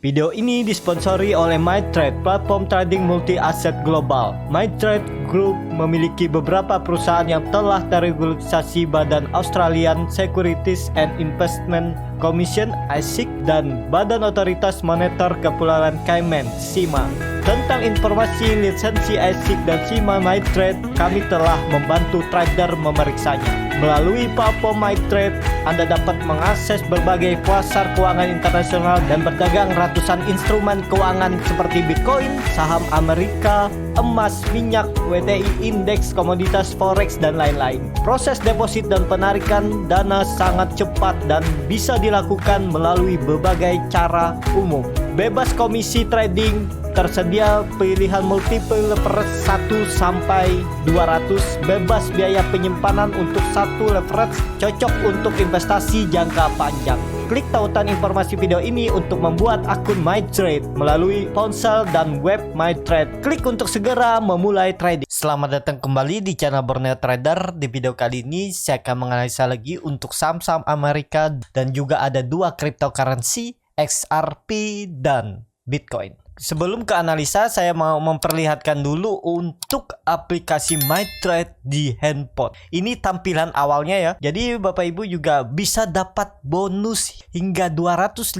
Video ini disponsori oleh MyTrade, platform trading multi-aset global. MyTrade Group memiliki beberapa perusahaan yang telah terregulasi Badan Australian Securities and Investment Commission (ASIC) dan Badan Otoritas Moneter Kepulauan Cayman (CIMA). Tentang informasi lisensi ASIC dan CIMA MyTrade, kami telah membantu trader memeriksanya. Melalui platform MyTrade, Anda dapat mengakses berbagai pasar keuangan internasional dan berdagang ratusan instrumen keuangan seperti Bitcoin, saham Amerika, emas, minyak, WTI, indeks, komoditas, forex, dan lain-lain. Proses deposit dan penarikan dana sangat cepat dan bisa dilakukan melalui berbagai cara umum. Bebas komisi trading, tersedia pilihan multiple leverage 1 sampai 200, bebas biaya penyimpanan untuk satu leverage, cocok untuk investasi jangka panjang. Klik tautan informasi video ini untuk membuat akun MyTrade melalui ponsel dan web MyTrade. Klik untuk segera memulai trading. Selamat datang kembali di channel Borneo Trader. Di video kali ini saya akan menganalisa lagi untuk saham-saham Amerika dan juga ada dua cryptocurrency, XRP dan Bitcoin. Sebelum ke analisa, saya mau memperlihatkan dulu untuk aplikasi MyTrade di handphone. Ini tampilan awalnya ya. Jadi Bapak Ibu juga bisa dapat bonus hingga 255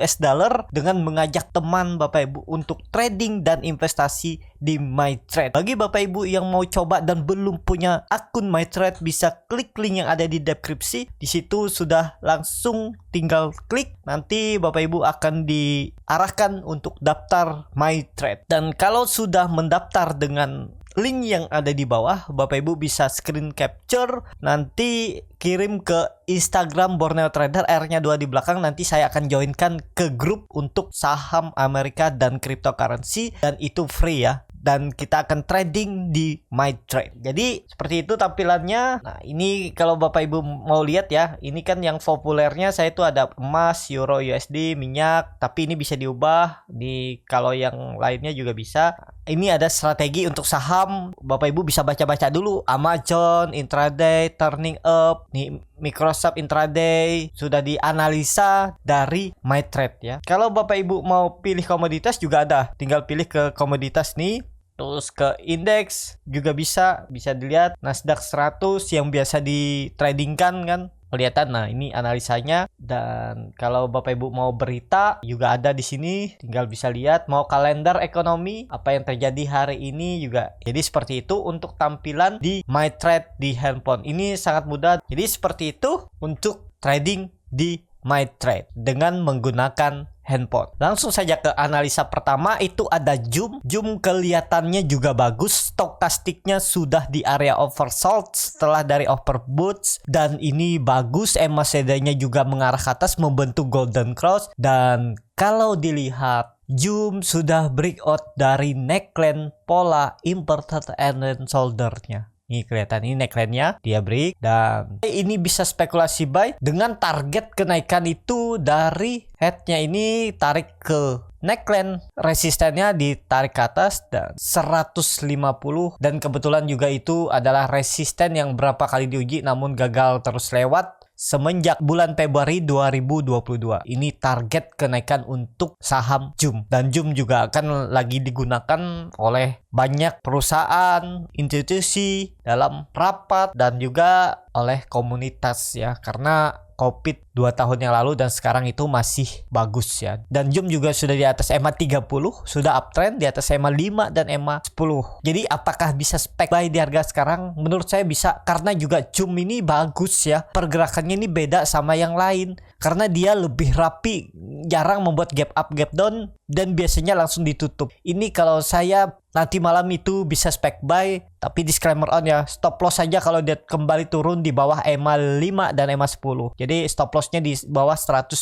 US dollar dengan mengajak teman Bapak Ibu untuk trading dan investasi di MyTrade. Bagi Bapak Ibu yang mau coba dan belum punya akun MyTrade, bisa klik link yang ada di deskripsi. Di situ sudah langsung tinggal klik. Nanti Bapak Ibu akan diarahkan untuk daftar MyTrade. Dan kalau sudah mendaftar dengan link yang ada di bawah, Bapak Ibu bisa screen capture, nanti kirim ke Instagram Borneo Trader, R-nya 2 di belakang. Nanti saya akan joinkan ke grup untuk saham Amerika dan cryptocurrency, dan itu free ya. Dan kita akan trading di MyTrade. Jadi seperti itu tampilannya. Nah ini kalau Bapak Ibu mau lihat ya, ini kan yang populernya saya itu ada emas, euro, USD, minyak. Tapi ini bisa diubah di kalau yang lainnya juga bisa. Ini ada strategi untuk saham. Bapak Ibu bisa baca-baca dulu. Amazon intraday turning up. Nih Microsoft intraday sudah dianalisa dari MyTrade ya. Kalau Bapak Ibu mau pilih komoditas juga ada. Tinggal pilih ke komoditas nih. Terus ke indeks juga bisa dilihat Nasdaq 100 yang biasa ditradingkan kan. Kelihatan, nah ini analisanya. Dan kalau Bapak Ibu mau berita juga ada di sini, tinggal bisa lihat. Mau kalender ekonomi, apa yang terjadi hari ini juga. Jadi seperti itu untuk tampilan di MyTrade di handphone. Ini sangat mudah. Jadi seperti itu untuk trading di MyTrade dengan menggunakan handphone. Langsung saja ke analisa pertama, itu ada Jum. Jum kelihatannya juga bagus. Stokastiknya sudah di area oversold setelah dari overbought, dan ini bagus. MACD-nya juga mengarah ke atas membentuk golden cross, dan kalau dilihat Jum sudah breakout dari neckline pola inverted and shoulder-nya. Ini kelihatan, ini neckline-nya dia break, dan ini bisa spekulasi buy dengan target kenaikan itu dari head-nya ini tarik ke neckline, resistennya ditarik ke atas dan 150, dan kebetulan juga itu adalah resisten yang berapa kali diuji namun gagal terus lewat semenjak bulan Februari 2022. Ini target kenaikan untuk saham Jum, dan Jum juga akan lagi digunakan oleh banyak perusahaan, institusi dalam rapat dan juga oleh komunitas ya, karena COVID 2 tahun yang lalu dan sekarang itu masih bagus ya. Dan Jum juga sudah di atas EMA 30, sudah uptrend di atas EMA 5 dan EMA 10. Jadi apakah bisa spek buy di harga sekarang? Menurut saya bisa, karena juga Jum ini bagus ya. Pergerakannya ini beda sama yang lain karena dia lebih rapi, jarang membuat gap up, gap down, dan biasanya langsung ditutup. Ini kalau saya nanti malam itu bisa spek buy, tapi disclaimer on ya, stop loss saja kalau dia kembali turun di bawah EMA 5 dan EMA 10. Jadi stop lossnya di bawah 110,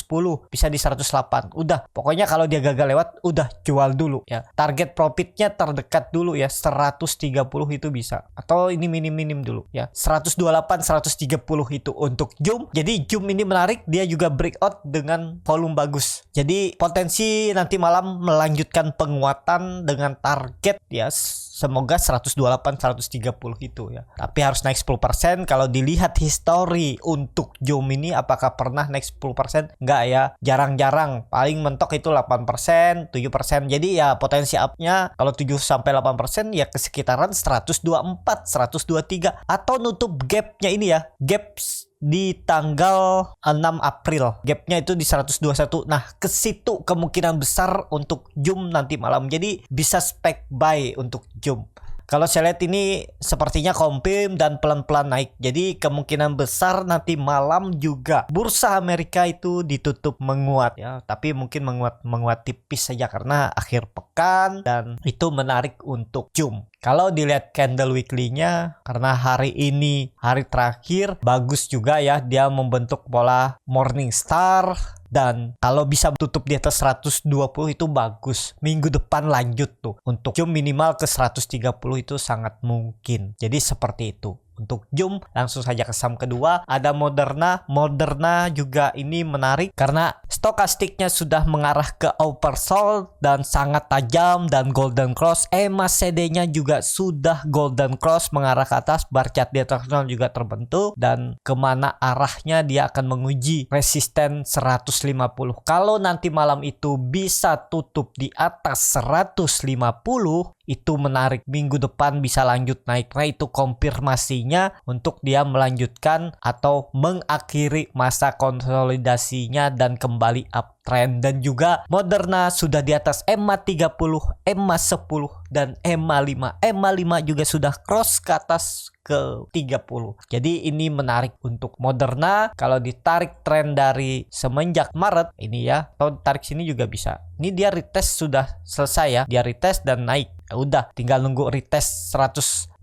bisa di 108. Udah, pokoknya kalau dia gagal lewat, udah jual dulu ya. Target profitnya terdekat dulu ya, 130 itu bisa. Atau ini minim-minim dulu ya, 128, 130 itu untuk Jum. Jadi Jum ini menarik, dia juga breakout dengan volume bagus. Jadi potensi nanti malam malam melanjutkan penguatan dengan target ya semoga 128-130 itu ya. Tapi harus naik 10%. Kalau dilihat histori untuk JUM ini apakah pernah naik 10%? Enggak ya, jarang-jarang. Paling mentok itu 8%, 7%. Jadi ya potensi up-nya kalau 7-8% ya ke sekitaran 124, 123 atau nutup gap-nya ini ya. Gap di tanggal 6 April. Gapnya itu di 121. Nah, ke situ kemungkinan besar untuk JUM nanti malam. Jadi bisa spek buy untuk JUM. Kalau saya lihat ini sepertinya confirm dan pelan-pelan naik. Jadi kemungkinan besar nanti malam juga bursa Amerika itu ditutup menguat ya. Tapi mungkin menguat tipis saja karena akhir pekan dan itu menarik untuk JUM. Kalau dilihat candle weekly-nya, karena hari ini hari terakhir, bagus juga ya, dia membentuk pola Morningstar. Dan kalau bisa tutup di atas 120 itu bagus. Minggu depan lanjut tuh. Untuk JUM minimal ke 130 itu sangat mungkin. Jadi seperti itu. Untuk JUM langsung saja ke saham kedua ada Moderna. Moderna juga ini menarik karena stokastiknya sudah mengarah ke oversold dan sangat tajam dan golden cross. EMA CD-nya juga sudah golden cross mengarah ke atas. Bar chart di atas juga terbentuk dan kemana arahnya dia akan menguji resisten 150. Kalau nanti malam itu bisa tutup di atas 150 itu menarik, minggu depan bisa lanjut naik. Nah itu konfirmasinya untuk dia melanjutkan atau mengakhiri masa konsolidasinya dan kembali uptrend. Dan juga Moderna sudah di atas EMA 30, EMA 10 dan EMA 5. EMA 5 juga sudah cross ke atas ke 30. Jadi ini menarik untuk Moderna. Kalau ditarik tren dari semenjak Maret ini ya, atau ditarik sini juga bisa. Ini dia retest sudah selesai ya. Dia retest dan naik. Ya udah, tinggal nunggu retest 150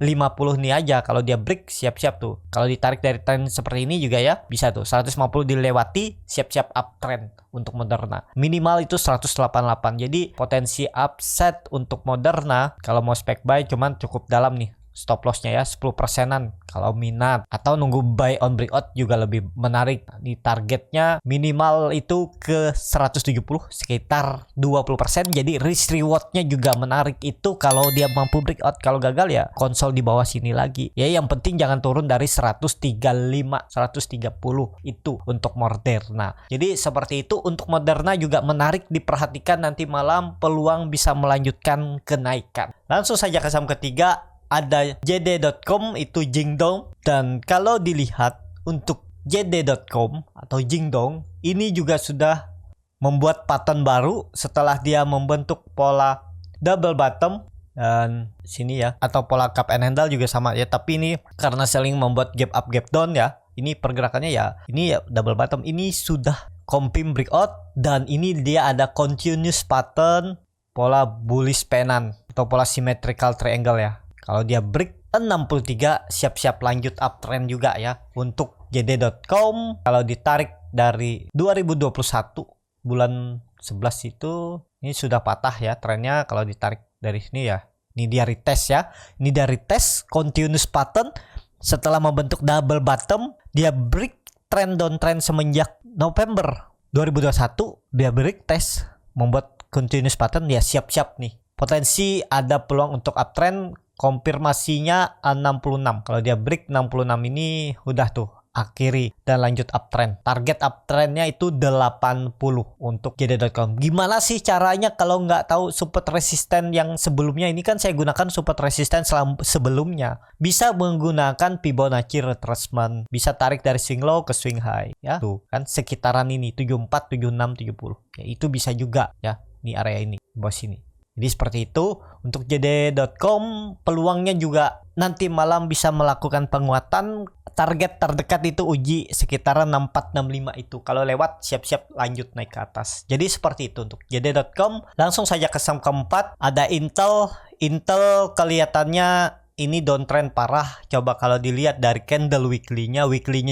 nih aja. Kalau dia break siap-siap tuh. Kalau ditarik dari tren seperti ini juga ya, bisa tuh 150 dilewati, siap-siap uptrend untuk Moderna. Minimal itu 188. Jadi potensi upset untuk Moderna kalau mau spek buy cuman cukup dalam nih. Stop lossnya ya 10%an kalau minat, atau nunggu buy on breakout juga lebih menarik. Di targetnya minimal itu ke 170 sekitar 20%. Jadi risk rewardnya juga menarik itu kalau dia mampu breakout. Kalau gagal ya konsol di bawah sini lagi ya. Yang penting jangan turun dari 135 130 itu untuk Moderna. Jadi seperti itu untuk Moderna juga menarik diperhatikan. Nanti malam peluang bisa melanjutkan kenaikan. Langsung saja ke saham ketiga ada JD.com, itu Jingdong. Dan kalau dilihat untuk JD.com atau Jingdong ini juga sudah membuat pattern baru setelah dia membentuk pola double bottom dan sini ya, atau pola cup and handle juga sama ya, tapi ini karena selling membuat gap up gap down ya. Ini pergerakannya ya, ini ya double bottom, ini sudah confirm breakout dan ini dia ada continuous pattern pola bullish pennant atau pola symmetrical triangle ya. Kalau dia break 63 siap-siap lanjut uptrend juga ya untuk JD.com. Kalau ditarik dari 2021 bulan 11 itu ini sudah patah ya trennya. Kalau ditarik dari sini ya, ini dia retest ya. Ini dia retest continuous pattern setelah membentuk double bottom. Dia break trend downtrend semenjak November 2021. Dia break test membuat continuous pattern, dia siap-siap nih. Potensi ada peluang untuk uptrend. Konfirmasinya 66. Kalau dia break 66 ini udah tuh akhiri dan lanjut uptrend. Target uptrendnya itu 80 untuk JD.com. Gimana sih caranya kalau nggak tahu support resisten yang sebelumnya? Ini kan saya gunakan support resisten sebelumnya. Bisa menggunakan Fibonacci retracement. Bisa tarik dari swing low ke swing high ya. Tuh kan sekitaran ini 74, 76, 70. Ya itu bisa juga ya. Ini area ini, bawah sini. Jadi seperti itu untuk JD.com. Peluangnya juga nanti malam bisa melakukan penguatan. Target terdekat itu uji sekitaran 6465 itu. Kalau lewat siap-siap lanjut naik ke atas. Jadi seperti itu untuk JD.com. Langsung saja ke saham keempat ada Intel. Intel kelihatannya ini downtrend parah. Coba kalau dilihat dari candle weekly-nya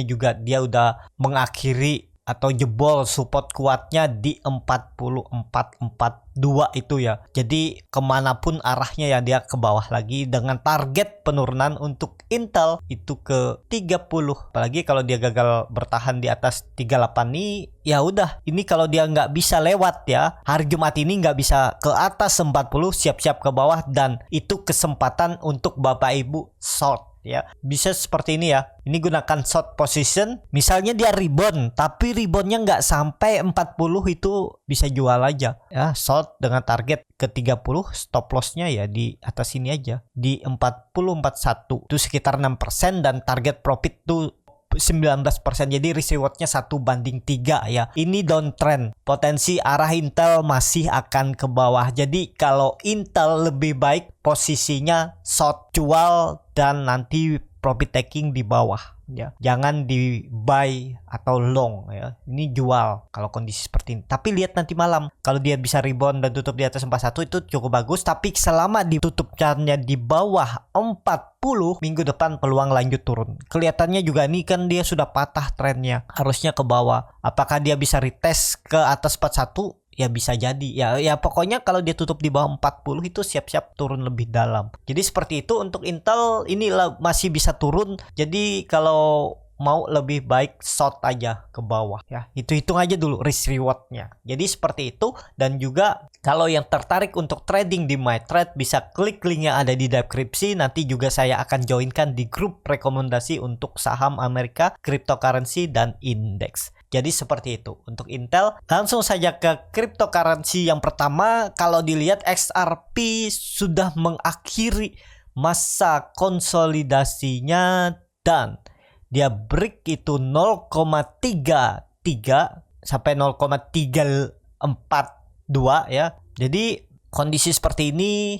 juga dia udah mengakhiri atau jebol support kuatnya di 44.42 itu ya. Jadi kemanapun arahnya ya dia ke bawah lagi dengan target penurunan untuk Intel itu ke 30. Apalagi kalau dia gagal bertahan di atas 38 nih, ya udah. Ini kalau dia nggak bisa lewat ya, hari Jumat ini nggak bisa ke atas 40, siap-siap ke bawah, dan itu kesempatan untuk Bapak Ibu short. Ya, bisa seperti ini ya. Ini gunakan short position. Misalnya dia rebound, tapi reboundnya nggak sampai 40, itu bisa jual aja. Ya, short dengan target ke 30, stop lossnya ya di atas ini aja. Di 40.41. Itu sekitar 6% dan target profit tuh 19%. Jadi risk rewardnya 1:3 ya. Ini downtrend. Potensi arah Intel masih akan ke bawah. Jadi kalau Intel lebih baik posisinya short, jual, dan nanti profit taking di bawah ya. Jangan di buy atau long ya. Ini jual kalau kondisi seperti ini. Tapi lihat nanti malam. Kalau dia bisa rebound dan tutup di atas 41 itu cukup bagus. Tapi selama ditutup chartnya di bawah 40, minggu depan peluang lanjut turun. Kelihatannya juga ini kan dia sudah patah trennya. Harusnya ke bawah. Apakah dia bisa retest ke atas 41? Ya bisa jadi ya pokoknya kalau dia tutup di bawah 40 itu siap-siap turun lebih dalam. Jadi seperti itu untuk Intel, ini masih bisa turun. Jadi kalau mau lebih baik short aja ke bawah ya. Itu hitung aja dulu risk rewardnya. Jadi seperti itu. Dan juga kalau yang tertarik untuk trading di MyTrade bisa klik link yang ada di deskripsi. Nanti juga saya akan joinkan di grup rekomendasi untuk saham Amerika, cryptocurrency, dan indeks. Jadi seperti itu untuk Intel. Langsung saja ke cryptocurrency yang pertama. Kalau dilihat XRP sudah mengakhiri masa konsolidasinya dan dia break itu 0,33 sampai 0,342 ya. Jadi kondisi seperti ini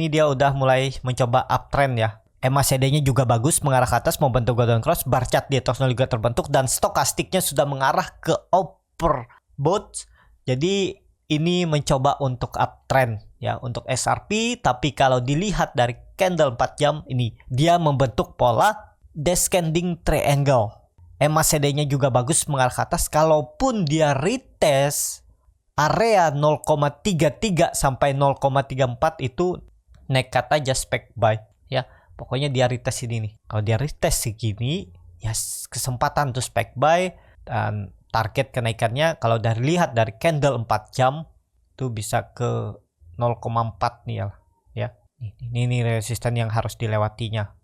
dia udah mulai mencoba uptrend ya. MACD-nya juga bagus, mengarah ke atas, membentuk golden cross, bar chart di atasnya juga terbentuk, dan stokastiknya sudah mengarah ke overbought. Jadi ini mencoba untuk uptrend ya untuk XRP. Tapi kalau dilihat dari candle 4 jam ini, dia membentuk pola descending triangle. MACD-nya juga bagus, mengarah ke atas. Kalaupun dia retest area 0,33 sampai 0,34 itu nekat aja spek buy ya. Pokoknya dia retest ini nih. Kalau dia retest segini, ya kesempatan tuh spek buy. Dan target kenaikannya kalau lihat dari candle 4 jam tuh bisa ke 0,4 nih ya. Ini resisten yang harus dilewatinya.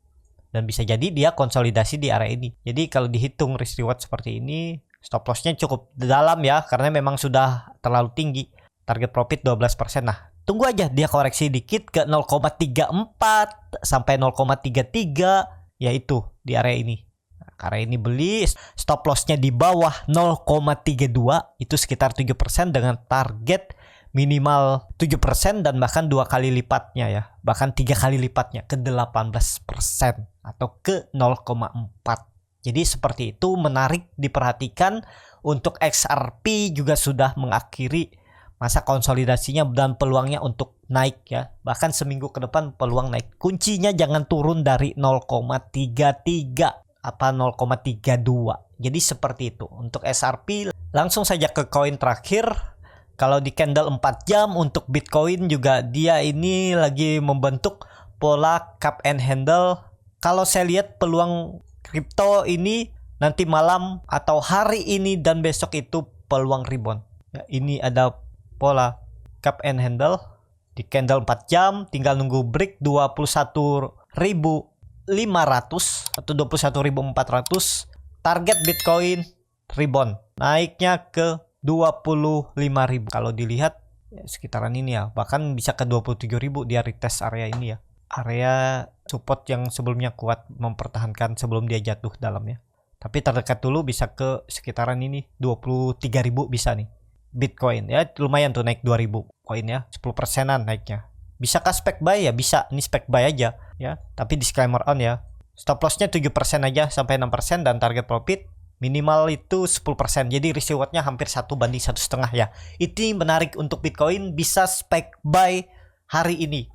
Dan bisa jadi dia konsolidasi di area ini. Jadi kalau dihitung risk reward seperti ini, stop lossnya cukup dalam ya, karena memang sudah terlalu tinggi. Target profit 12%. Nah, tunggu aja dia koreksi dikit ke 0,34 sampai 0,33, yaitu di area ini. Nah, area ini beli, stop lossnya di bawah 0,32, itu sekitar 7% dengan target minimal 7% dan bahkan 2 kali lipatnya ya. Bahkan 3 kali lipatnya ke 18% atau ke 0,4. Jadi seperti itu, menarik diperhatikan. Untuk XRP juga sudah mengakhiri masa konsolidasinya dan peluangnya untuk naik ya. Bahkan seminggu ke depan peluang naik. Kuncinya jangan turun dari 0,33 apa 0,32. Jadi seperti itu untuk XRP. Langsung saja ke koin terakhir. Kalau di candle 4 jam untuk Bitcoin juga dia ini lagi membentuk pola cup and handle. Kalau saya lihat peluang kripto ini nanti malam atau hari ini dan besok itu peluang rebound. Ya, ini ada pola cup and handle di candle 4 jam, tinggal nunggu break 21.500 atau 21.400. Target Bitcoin rebound, naiknya ke 25.000. Kalau dilihat ya, sekitaran ini ya, bahkan bisa ke 27.000 dia retest area ini ya. Area support yang sebelumnya kuat mempertahankan sebelum dia jatuh dalamnya. Tapi terdekat dulu bisa ke sekitaran ini 23.000 bisa nih. Bitcoin ya lumayan tuh naik 2000 koin ya, 10%-an naiknya. Bisakah spek buy ya? Bisa, ini spek buy aja ya. Tapi disclaimer on ya. Stop loss-nya 7% aja sampai 6% dan target profit minimal itu 10%. Jadi risk reward-nya hampir 1:1,5 ya. Ini menarik untuk Bitcoin, bisa spek buy hari ini.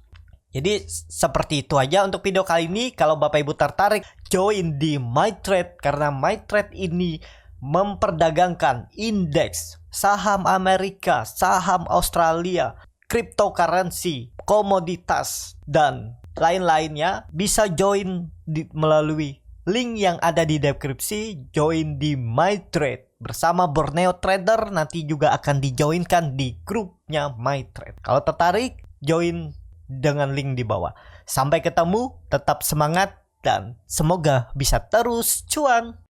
Jadi seperti itu aja untuk video kali ini. Kalau Bapak Ibu tertarik, join di MyTrade karena MyTrade ini memperdagangkan indeks, saham Amerika, saham Australia, cryptocurrency, komoditas, dan lain-lainnya, bisa join melalui link yang ada di deskripsi. Join di MyTrade bersama Borneo Trader, nanti juga akan dijoinkan di grupnya MyTrade. Kalau tertarik, join dengan link di bawah. Sampai ketemu, tetap semangat, dan semoga bisa terus cuan.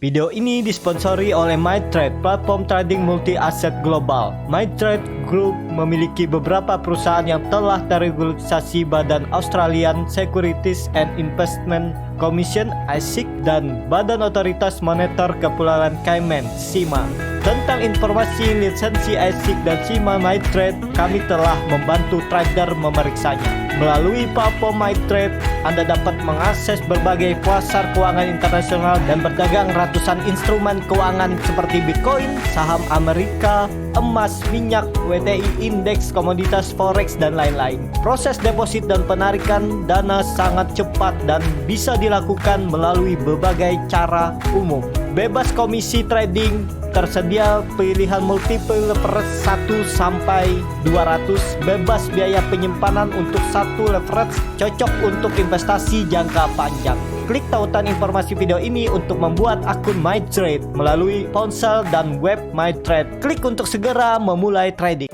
Video ini disponsori oleh MyTrade, platform trading multi-aset global. MyTrade Group memiliki beberapa perusahaan yang telah teregulasi Badan Australian Securities and Investment Commission (ASIC) dan Badan Otoritas Moneter Kepulauan Cayman (CIMA). Tentang informasi lisensi ASIC dan CIMA MyTrade, kami telah membantu trader memeriksanya. Melalui platform MyTrade, Anda dapat mengakses berbagai pasar keuangan internasional dan berdagang ratusan instrumen keuangan seperti Bitcoin, saham Amerika, emas, minyak, WTI, indeks, komoditas, forex, dan lain-lain. Proses deposit dan penarikan dana sangat cepat dan bisa dilakukan melalui berbagai cara umum. Bebas komisi trading, tersedia pilihan multiple leverage 1 sampai 200, bebas biaya penyimpanan untuk satu leverage, cocok untuk investasi jangka panjang. Klik tautan informasi video ini untuk membuat akun MyTrade melalui ponsel dan web MyTrade. Klik untuk segera memulai trading.